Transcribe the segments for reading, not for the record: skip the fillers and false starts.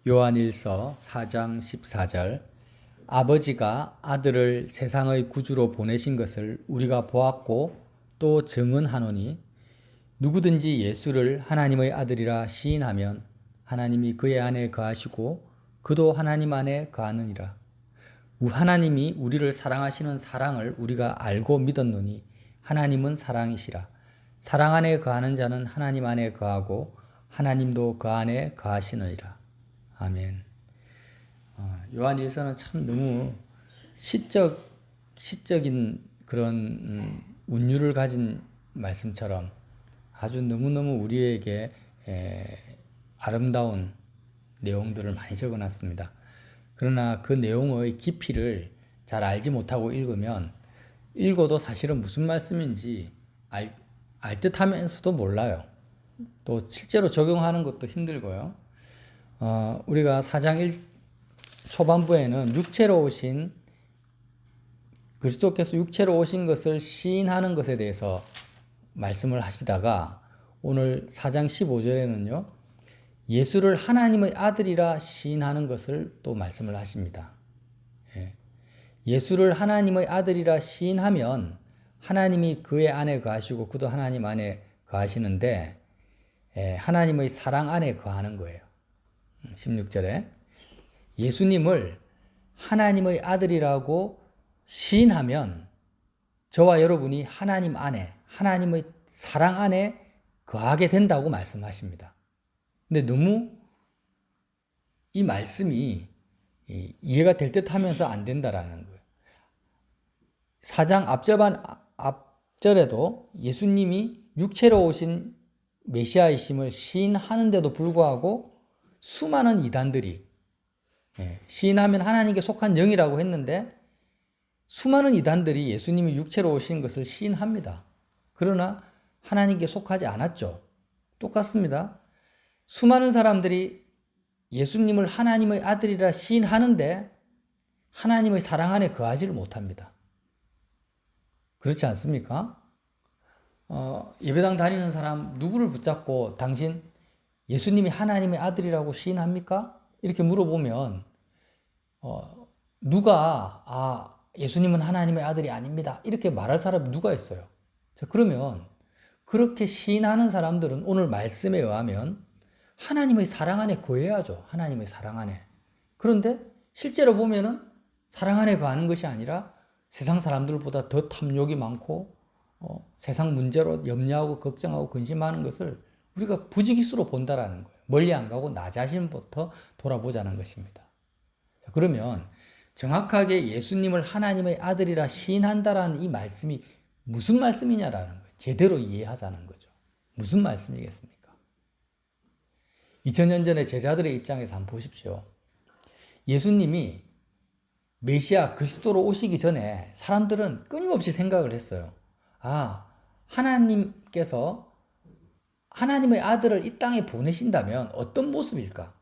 요한일서 4장 14절 아버지가 아들을 세상의 구주로 보내신 것을 우리가 보았고 또 증언하노니 누구든지 예수를 하나님의 아들이라 시인하면 하나님이 그의 안에 거하시고 그도 하나님 안에 거하느니라. 하나님이 우리를 사랑하시는 사랑을 우리가 알고 믿었노니 하나님은 사랑이시라. 사랑 안에 거하는 자는 하나님 안에 거하고 하나님도 그 안에 거하시느니라. 아멘. 요한일서는 참 너무 시적인 그런 운율을 가진 말씀처럼 아주 너무너무 우리에게 아름다운 내용들을 많이 적어놨습니다. 그러나 그 내용의 깊이를 잘 알지 못하고 읽어도 사실은 무슨 말씀인지 알 듯하면서도 몰라요. 또 실제로 적용하는 것도 힘들고요. 우리가 4장 1 초반부에는 그리스도께서 육체로 오신 것을 시인하는 것에 대해서 말씀을 하시다가 오늘 4장 15절에는요. 예수를 하나님의 아들이라 시인하는 것을 또 말씀을 하십니다. 예수를 하나님의 아들이라 시인하면 하나님이 그의 안에 거하시고 그도 하나님 안에 거하시는데 하나님의 사랑 안에 거하는 거예요. 16절에 예수님을 하나님의 아들이라고 시인하면 저와 여러분이 하나님 안에 하나님의 사랑 안에 거하게 된다고 말씀하십니다. 근데 너무 이 말씀이 이해가 될 듯 하면서 안 된다라는 거예요. 4장 앞절에도 예수님이 육체로 오신 메시아이심을 시인하는데도 불구하고 수많은 이단들이 시인하면 하나님께 속한 영이라고 했는데 수많은 이단들이 예수님이 육체로 오신 것을 시인합니다. 그러나 하나님께 속하지 않았죠. 똑같습니다. 수많은 사람들이 예수님을 하나님의 아들이라 시인하는데 하나님의 사랑 안에 거하지를 못합니다. 그렇지 않습니까? 예배당 다니는 사람 누구를 붙잡고 당신 예수님이 하나님의 아들이라고 시인합니까? 이렇게 물어보면 누가 예수님은 하나님의 아들이 아닙니다. 이렇게 말할 사람이 누가 있어요? 자, 그러면 그렇게 시인하는 사람들은 오늘 말씀에 의하면 하나님의 사랑 안에 거해야죠. 하나님의 사랑 안에. 그런데 실제로 보면은 사랑 안에 거하는 것이 아니라 세상 사람들보다 더 탐욕이 많고 세상 문제로 염려하고 걱정하고 근심하는 것을 우리가 부지기수로 본다라는 거예요. 멀리 안 가고 나 자신부터 돌아보자는 것입니다. 자, 그러면 정확하게 예수님을 하나님의 아들이라 시인한다라는 이 말씀이 무슨 말씀이냐라는 거예요. 제대로 이해하자는 거죠. 무슨 말씀이겠습니까? 2000년 전에 제자들의 입장에서 한번 보십시오. 예수님이 메시아 그리스도로 오시기 전에 사람들은 끊임없이 생각을 했어요. 하나님께서 하나님의 아들을 이 땅에 보내신다면 어떤 모습일까?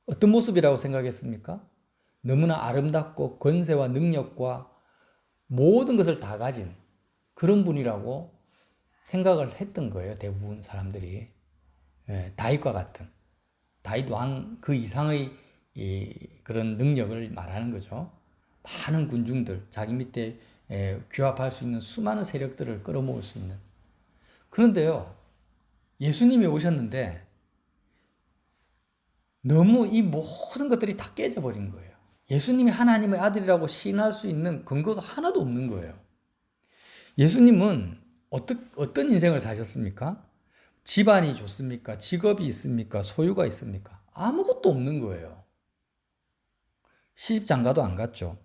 어떤 모습이라고 생각했습니까? 너무나 아름답고 권세와 능력과 모든 것을 다 가진 그런 분이라고 생각을 했던 거예요. 대부분 사람들이. 다윗과 같은. 다윗 왕 그 이상의 그런 능력을 말하는 거죠. 많은 군중들, 자기 밑에 규합할 수 있는 수많은 세력들을 끌어모을 수 있는. 그런데요, 예수님이 오셨는데 너무 이 모든 것들이 다 깨져버린 거예요. 예수님이 하나님의 아들이라고 시인할 수 있는 근거가 하나도 없는 거예요. 예수님은 어떤 인생을 사셨습니까? 집안이 좋습니까? 직업이 있습니까? 소유가 있습니까? 아무것도 없는 거예요. 시집장가도 안 갔죠.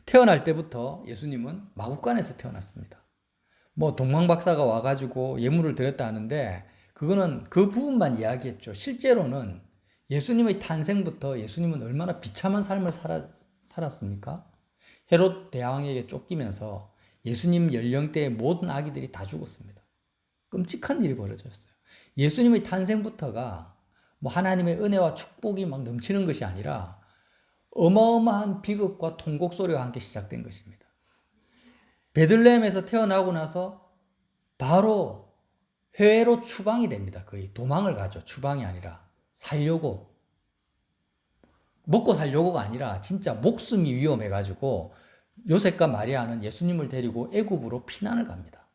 태어날 때부터 예수님은 마구간에서 태어났습니다. 동방박사가 와가지고 예물을 드렸다 하는데 그거는 그 부분만 이야기했죠. 실제로는 예수님의 탄생부터 예수님은 얼마나 비참한 삶을 살았습니까? 헤롯 대왕에게 쫓기면서 예수님 연령대의 모든 아기들이 다 죽었습니다. 끔찍한 일이 벌어졌어요. 예수님의 탄생부터가 하나님의 은혜와 축복이 막 넘치는 것이 아니라 어마어마한 비극과 통곡 소리와 함께 시작된 것입니다. 베들레헴에서 태어나고 나서 바로 회로 추방이 됩니다. 거의 도망을 가죠. 추방이 아니라 살려고. 먹고 살려고가 아니라 진짜 목숨이 위험해가지고 요셉과 마리아는 예수님을 데리고 애굽으로 피난을 갑니다.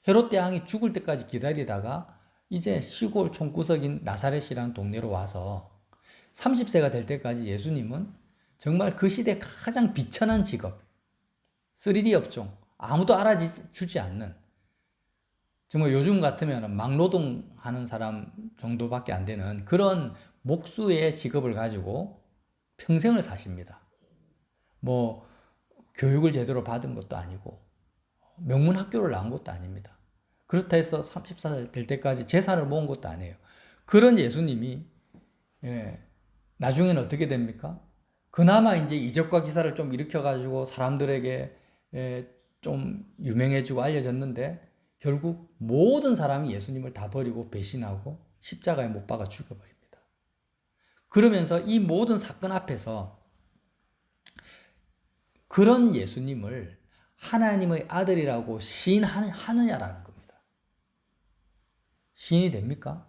헤롯 대왕이 죽을 때까지 기다리다가 이제 시골 총구석인 나사렛이라는 동네로 와서 30세가 될 때까지 예수님은 정말 그 시대 가장 비천한 직업, 3D 업종, 아무도 알아주지 않는, 정말 요즘 같으면 막노동하는 사람 정도밖에 안 되는 그런 목수의 직업을 가지고 평생을 사십니다. 뭐 교육을 제대로 받은 것도 아니고 명문 학교를 나온 것도 아닙니다. 그렇다 해서 34살 될 때까지 재산을 모은 것도 아니에요. 그런 예수님이 나중에는 어떻게 됩니까? 그나마 이제 이적과 기사를 좀 일으켜가지고 사람들에게 좀 유명해지고 알려졌는데 결국 모든 사람이 예수님을 다 버리고 배신하고 십자가에 못 박아 죽여버립니다. 그러면서 이 모든 사건 앞에서 그런 예수님을 하나님의 아들이라고 시인하느냐라는 겁니다. 시인이 됩니까?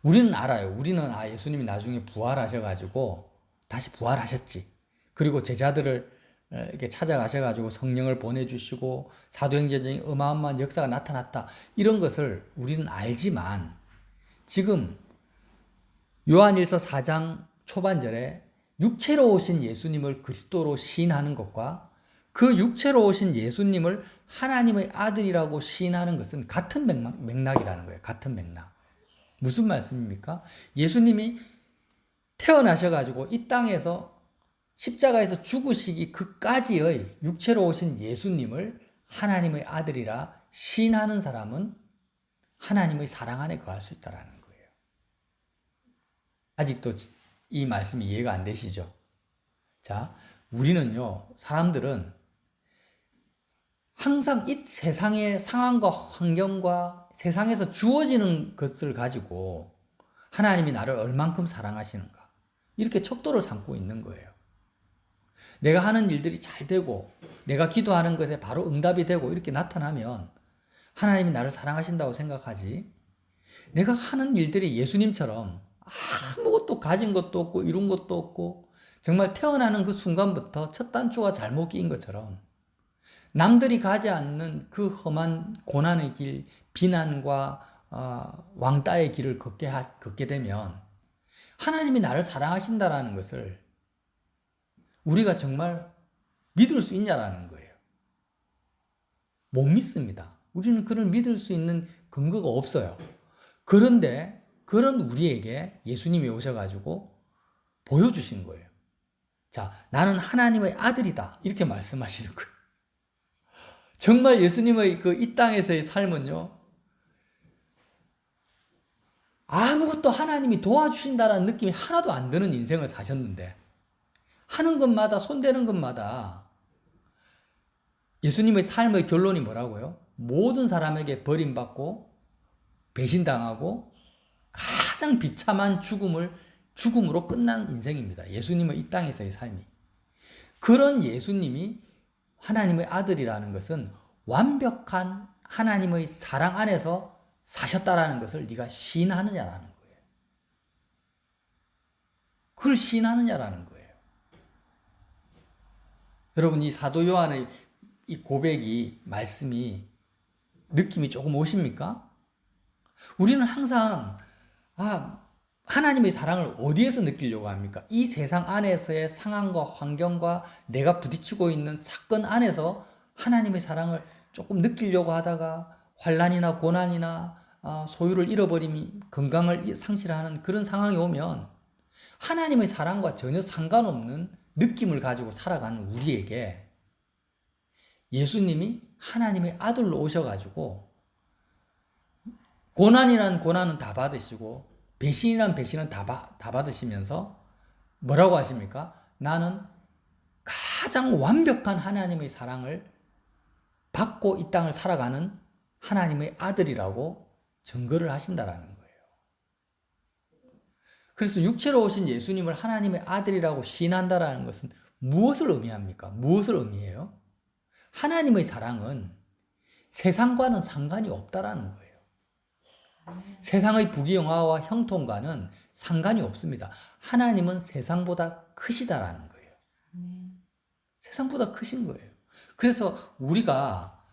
우리는 알아요. 우리는 예수님이 나중에 부활하셔가지고 다시 부활하셨지. 그리고 제자들을 이렇게 찾아가셔가지고 성령을 보내주시고 사도행전의 어마어마한 역사가 나타났다. 이런 것을 우리는 알지만 지금 요한일서 4장 초반절에 육체로 오신 예수님을 그리스도로 시인하는 것과 그 육체로 오신 예수님을 하나님의 아들이라고 시인하는 것은 같은 맥락이라는 거예요. 같은 맥락. 무슨 말씀입니까? 예수님이 태어나셔가지고 이 땅에서 십자가에서 죽으시기 그까지의 육체로 오신 예수님을 하나님의 아들이라 시인하는 사람은 하나님의 사랑 안에 거할 수 있다는 거예요. 아직도 이 말씀이 이해가 안 되시죠? 자, 우리는요, 사람들은 항상 이 세상의 상황과 환경과 세상에서 주어지는 것을 가지고 하나님이 나를 얼만큼 사랑하시는가, 이렇게 척도를 삼고 있는 거예요. 내가 하는 일들이 잘 되고 내가 기도하는 것에 바로 응답이 되고 이렇게 나타나면 하나님이 나를 사랑하신다고 생각하지, 내가 하는 일들이 예수님처럼 아무것도 가진 것도 없고 이룬 것도 없고 정말 태어나는 그 순간부터 첫 단추가 잘못 끼인 것처럼 남들이 가지 않는 그 험한 고난의 길, 비난과 왕따의 길을 걷게 되면 하나님이 나를 사랑하신다라는 것을 우리가 정말 믿을 수 있냐라는 거예요. 못 믿습니다. 우리는 그를 믿을 수 있는 근거가 없어요. 그런데 그런 우리에게 예수님이 오셔가지고 보여주신 거예요. 자, 나는 하나님의 아들이다. 이렇게 말씀하시는 거예요. 정말 예수님의 그 이 땅에서의 삶은요, 아무것도 하나님이 도와주신다라는 느낌이 하나도 안 드는 인생을 사셨는데, 하는 것마다, 손대는 것마다 예수님의 삶의 결론이 뭐라고요? 모든 사람에게 버림받고 배신당하고 가장 비참한 죽음으로 끝난 인생입니다. 예수님의 이 땅에서의 삶이. 그런 예수님이 하나님의 아들이라는 것은 완벽한 하나님의 사랑 안에서 사셨다라는 것을 네가 시인하느냐라는 거예요. 그걸 시인하느냐라는 거예요. 여러분, 이 사도 요한의 이 고백이, 말씀이 느낌이 조금 오십니까? 우리는 항상 하나님의 사랑을 어디에서 느끼려고 합니까? 이 세상 안에서의 상황과 환경과 내가 부딪히고 있는 사건 안에서 하나님의 사랑을 조금 느끼려고 하다가 환난이나 고난이나 소유를 잃어버리면 건강을 상실하는 그런 상황이 오면 하나님의 사랑과 전혀 상관없는 느낌을 가지고 살아가는 우리에게 예수님이 하나님의 아들로 오셔가지고 고난이란 고난은 다 받으시고 배신이란 배신은 다 받으시면서 뭐라고 하십니까? 나는 가장 완벽한 하나님의 사랑을 받고 이 땅을 살아가는 하나님의 아들이라고 증거를 하신다라는 거예요. 그래서 육체로 오신 예수님을 하나님의 아들이라고 시인한다라는 것은 무엇을 의미합니까? 무엇을 의미해요? 하나님의 사랑은 세상과는 상관이 없다라는 거예요. 세상의 부귀영화와 형통과는 상관이 없습니다. 하나님은 세상보다 크시다라는 거예요. 세상보다 크신 거예요. 그래서 우리가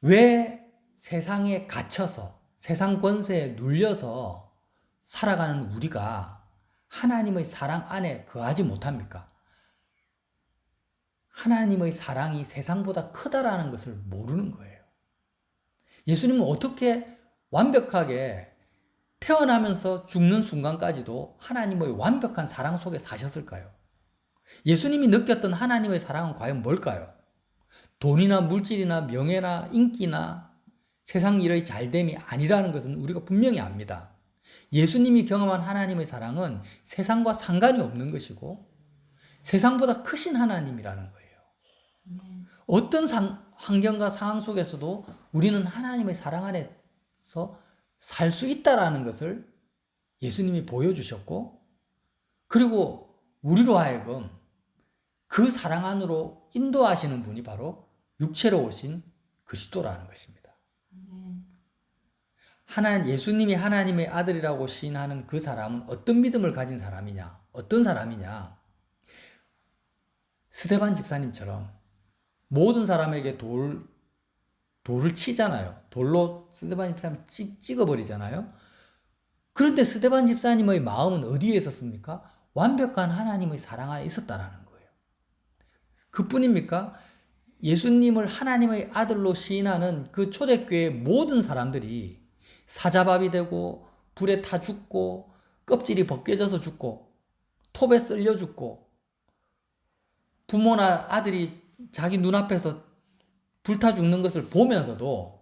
왜 세상에 갇혀서 세상 권세에 눌려서 살아가는 우리가 하나님의 사랑 안에 거하지 못합니까? 하나님의 사랑이 세상보다 크다라는 것을 모르는 거예요. 예수님은 어떻게 완벽하게 태어나면서 죽는 순간까지도 하나님의 완벽한 사랑 속에 사셨을까요? 예수님이 느꼈던 하나님의 사랑은 과연 뭘까요? 돈이나 물질이나 명예나 인기나 세상 일의 잘됨이 아니라는 것은 우리가 분명히 압니다. 예수님이 경험한 하나님의 사랑은 세상과 상관이 없는 것이고 세상보다 크신 하나님이라는 거예요. 어떤 환경과 상황 속에서도 우리는 하나님의 사랑 안에서 살 수 있다라는 것을 예수님이 보여주셨고, 그리고 우리로 하여금 그 사랑 안으로 인도하시는 분이 바로 육체로 오신 그리스도라는 것입니다. 예수님이 하나님의 아들이라고 시인하는 그 사람은 어떤 믿음을 가진 사람이냐? 어떤 사람이냐? 스데반 집사님처럼 모든 사람에게 돌을 치잖아요. 돌로 스데반 집사님 찍어버리잖아요. 그런데 스데반 집사님의 마음은 어디에 있었습니까? 완벽한 하나님의 사랑 안에 있었다라는 거예요. 그뿐입니까? 예수님을 하나님의 아들로 시인하는 그 초대교회의 모든 사람들이 사자밥이 되고 불에 타 죽고 껍질이 벗겨져서 죽고 톱에 쓸려 죽고 부모나 아들이 자기 눈앞에서 불타 죽는 것을 보면서도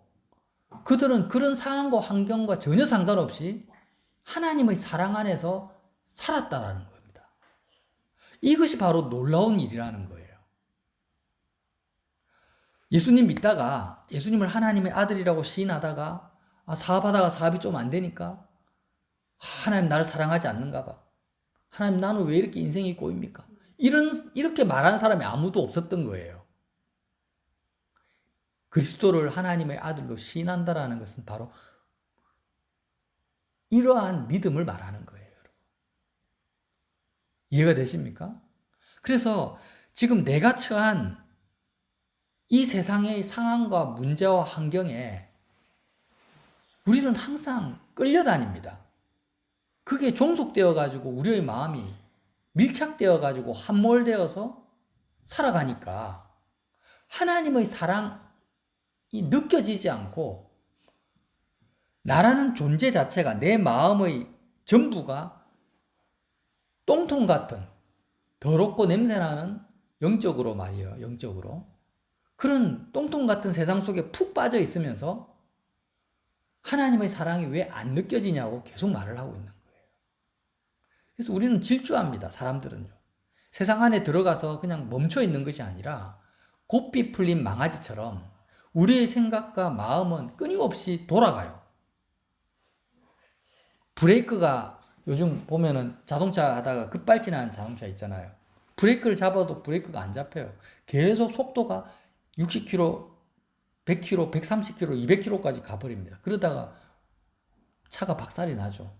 그들은 그런 상황과 환경과 전혀 상관없이 하나님의 사랑 안에서 살았다라는 겁니다. 이것이 바로 놀라운 일이라는 거예요. 예수님 믿다가 예수님을 하나님의 아들이라고 시인하다가 사업하다가 사업이 좀 안 되니까 하나님 나를 사랑하지 않는가 봐. 하나님 나는 왜 이렇게 인생이 꼬입니까? 이렇게 말하는 사람이 아무도 없었던 거예요. 그리스도를 하나님의 아들로 시인한다라는 것은 바로 이러한 믿음을 말하는 거예요. 여러분. 이해가 되십니까? 그래서 지금 내가 처한 이 세상의 상황과 문제와 환경에 우리는 항상 끌려다닙니다. 그게 종속되어가지고 우리의 마음이 밀착되어가지고 함몰되어서 살아가니까 하나님의 사랑이 느껴지지 않고 나라는 존재 자체가 내 마음의 전부가 똥통 같은 더럽고 냄새나는 영적으로 말이에요. 영적으로. 그런 똥통 같은 세상 속에 푹 빠져 있으면서 하나님의 사랑이 왜 안 느껴지냐고 계속 말을 하고 있는 거예요. 그래서 우리는 질주합니다. 사람들은요. 세상 안에 들어가서 그냥 멈춰 있는 것이 아니라 고삐 풀린 망아지처럼 우리의 생각과 마음은 끊임없이 돌아가요. 브레이크가 요즘 보면은 자동차 하다가 급발진하는 자동차 있잖아요. 브레이크를 잡아도 브레이크가 안 잡혀요. 계속 속도가 60km, 100km, 130km, 200km까지 가버립니다. 그러다가 차가 박살이 나죠.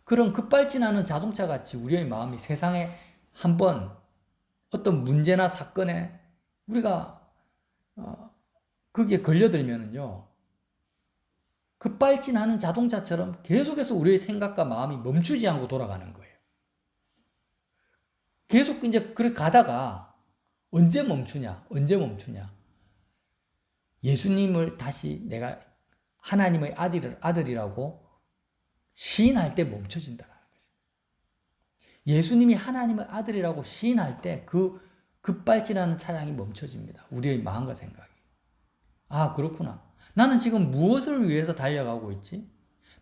그런 급발진하는 자동차 같이 우리의 마음이 세상에 한번 어떤 문제나 사건에 우리가 거기에 걸려들면은요, 급발진하는 자동차처럼 계속해서 우리의 생각과 마음이 멈추지 않고 돌아가는 거예요. 계속 이제 그렇게 가다가 언제 멈추냐? 언제 멈추냐? 예수님을 다시 내가 하나님의 아들이라고 시인할 때 멈춰진다는 거죠. 예수님이 하나님의 아들이라고 시인할 때 그 급발진하는 차량이 멈춰집니다. 우리의 마음과 생각이. 아, 그렇구나. 나는 지금 무엇을 위해서 달려가고 있지?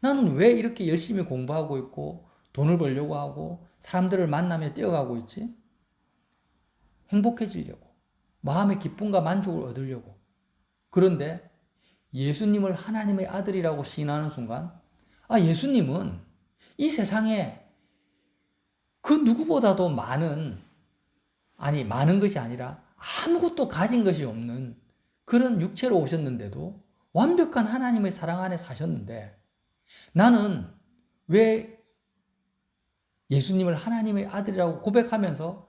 나는 왜 이렇게 열심히 공부하고 있고 돈을 벌려고 하고 사람들을 만나며 뛰어가고 있지? 행복해지려고. 마음의 기쁨과 만족을 얻으려고. 그런데 예수님을 하나님의 아들이라고 시인하는 순간, 예수님은 이 세상에 그 누구보다도 많은 것이 아니라 아무것도 가진 것이 없는 그런 육체로 오셨는데도 완벽한 하나님의 사랑 안에 사셨는데 나는 왜 예수님을 하나님의 아들이라고 고백하면서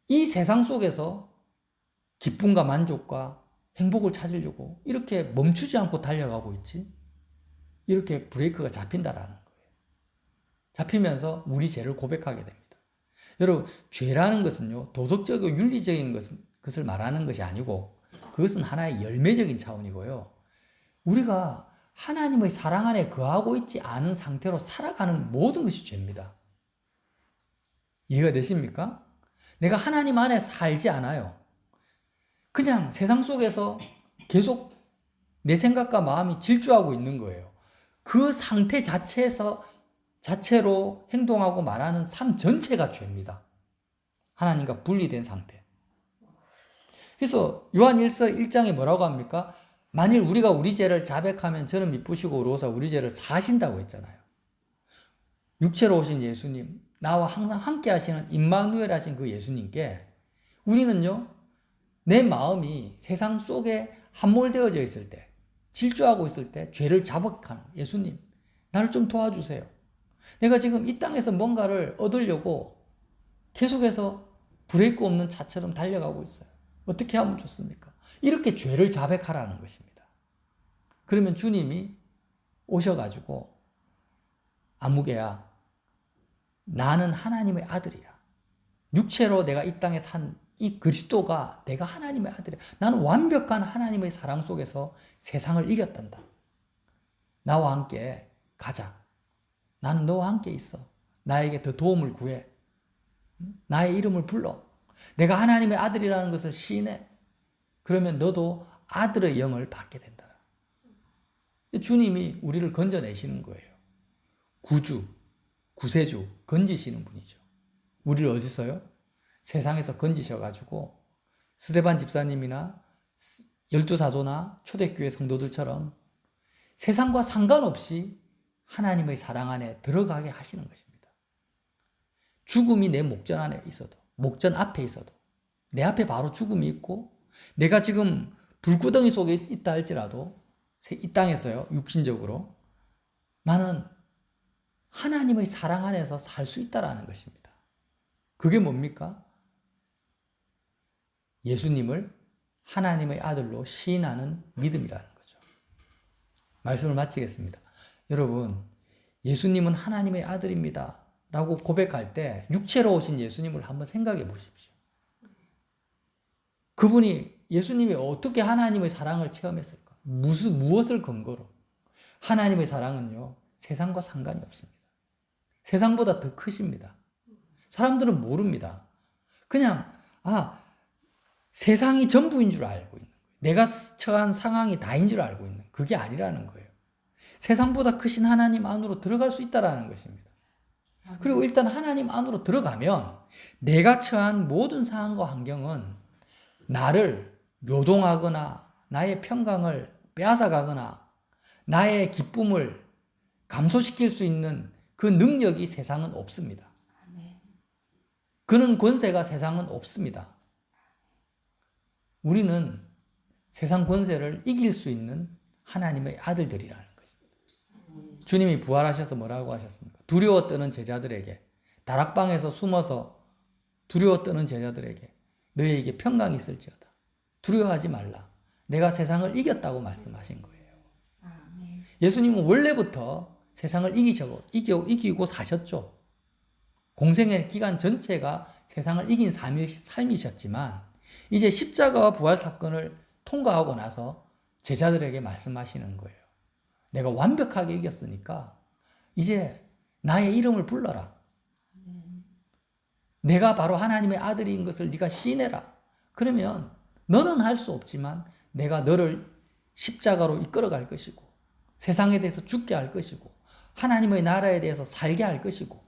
이 세상 속에서 기쁨과 만족과 행복을 찾으려고 이렇게 멈추지 않고 달려가고 있지? 이렇게 브레이크가 잡힌다라는 거예요. 잡히면서 우리 죄를 고백하게 됩니다. 여러분, 죄라는 것은요, 도덕적이고 윤리적인 것을 말하는 것이 아니고 그것은 하나의 열매적인 차원이고요. 우리가 하나님의 사랑 안에 거하고 있지 않은 상태로 살아가는 모든 것이 죄입니다. 이해가 되십니까? 내가 하나님 안에 살지 않아요. 그냥 세상 속에서 계속 내 생각과 마음이 질주하고 있는 거예요. 그 상태 자체로 행동하고 말하는 삶 전체가 죄입니다. 하나님과 분리된 상태. 그래서 요한 1장에 뭐라고 합니까? 만일 우리가 우리 죄를 자백하면 저는 미쁘시고 의로우사 우리 죄를 사하신다고 했잖아요. 육체로 오신 예수님, 나와 항상 함께 하시는 임마누엘 하신 그 예수님께 우리는요, 내 마음이 세상 속에 함몰되어져 있을 때, 질주하고 있을 때 죄를 자백하는 예수님, 나를 좀 도와주세요. 내가 지금 이 땅에서 뭔가를 얻으려고 계속해서 브레이크 없는 차처럼 달려가고 있어요. 어떻게 하면 좋습니까? 이렇게 죄를 자백하라는 것입니다. 그러면 주님이 오셔가지고 아무개야, 나는 하나님의 아들이야. 육체로 내가 이 땅에 산 이 그리스도가 내가 하나님의 아들이야. 나는 완벽한 하나님의 사랑 속에서 세상을 이겼단다. 나와 함께 가자. 나는 너와 함께 있어. 나에게 더 도움을 구해. 나의 이름을 불러. 내가 하나님의 아들이라는 것을 시인해. 그러면 너도 아들의 영을 받게 된다. 주님이 우리를 건져내시는 거예요. 구주, 구세주, 건지시는 분이죠. 우리를 어디서요? 세상에서 건지셔가지고 스데반 집사님이나 열두 사도나 초대교회 성도들처럼 세상과 상관없이 하나님의 사랑 안에 들어가게 하시는 것입니다. 죽음이 내 목전 안에 있어도, 목전 앞에 있어도, 내 앞에 바로 죽음이 있고 내가 지금 불구덩이 속에 있다 할지라도 이 땅에서요, 육신적으로 나는 하나님의 사랑 안에서 살 수 있다라는 것입니다. 그게 뭡니까? 예수님을 하나님의 아들로 시인하는 믿음이라는 거죠. 말씀을 마치겠습니다. 여러분, 예수님은 하나님의 아들입니다 라고 고백할 때 육체로 오신 예수님을 한번 생각해 보십시오. 그분이, 예수님이 어떻게 하나님의 사랑을 체험했을까? 무엇을 근거로? 하나님의 사랑은요, 세상과 상관이 없습니다. 세상보다 더 크십니다. 사람들은 모릅니다. 그냥, 세상이 전부인 줄 알고 있는 거예요. 내가 처한 상황이 다인 줄 알고 있는, 그게 아니라는 거예요. 세상보다 크신 하나님 안으로 들어갈 수 있다는 것입니다. 그리고 일단 하나님 안으로 들어가면 내가 처한 모든 상황과 환경은 나를 요동하거나 나의 평강을 빼앗아가거나 나의 기쁨을 감소시킬 수 있는 그 능력이 세상은 없습니다. 그런 권세가 세상은 없습니다. 우리는 세상 권세를 이길 수 있는 하나님의 아들들이라는 것입니다. 주님이 부활하셔서 뭐라고 하셨습니까? 두려워 떠는 제자들에게, 다락방에서 숨어서 두려워 떠는 제자들에게 너희에게 평강이 있을지어다. 두려워하지 말라. 내가 세상을 이겼다고 말씀하신 거예요. 예수님은 원래부터 세상을 이기고 사셨죠. 공생의 기간 전체가 세상을 이긴 삶이셨지만 이제 십자가와 부활 사건을 통과하고 나서 제자들에게 말씀하시는 거예요. 내가 완벽하게 이겼으니까 이제 나의 이름을 불러라. 내가 바로 하나님의 아들인 것을 네가 시인해라. 그러면 너는 할 수 없지만 내가 너를 십자가로 이끌어갈 것이고 세상에 대해서 죽게 할 것이고 하나님의 나라에 대해서 살게 할 것이고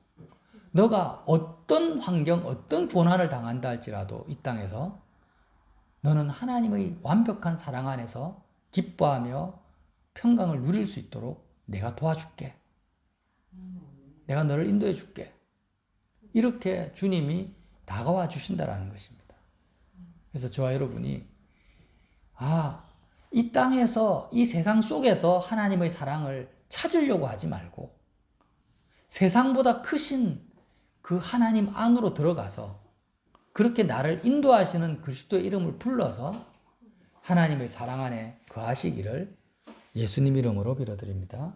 너가 어떤 환경, 어떤 고난을 당한다 할지라도 이 땅에서 너는 하나님의 완벽한 사랑 안에서 기뻐하며 평강을 누릴 수 있도록 내가 도와줄게. 내가 너를 인도해 줄게. 이렇게 주님이 다가와 주신다라는 것입니다. 그래서 저와 여러분이 이 땅에서 이 세상 속에서 하나님의 사랑을 찾으려고 하지 말고 세상보다 크신 그 하나님 안으로 들어가서 그렇게 나를 인도하시는 그리스도의 이름을 불러서 하나님의 사랑 안에 거하시기를 예수님 이름으로 빌어드립니다.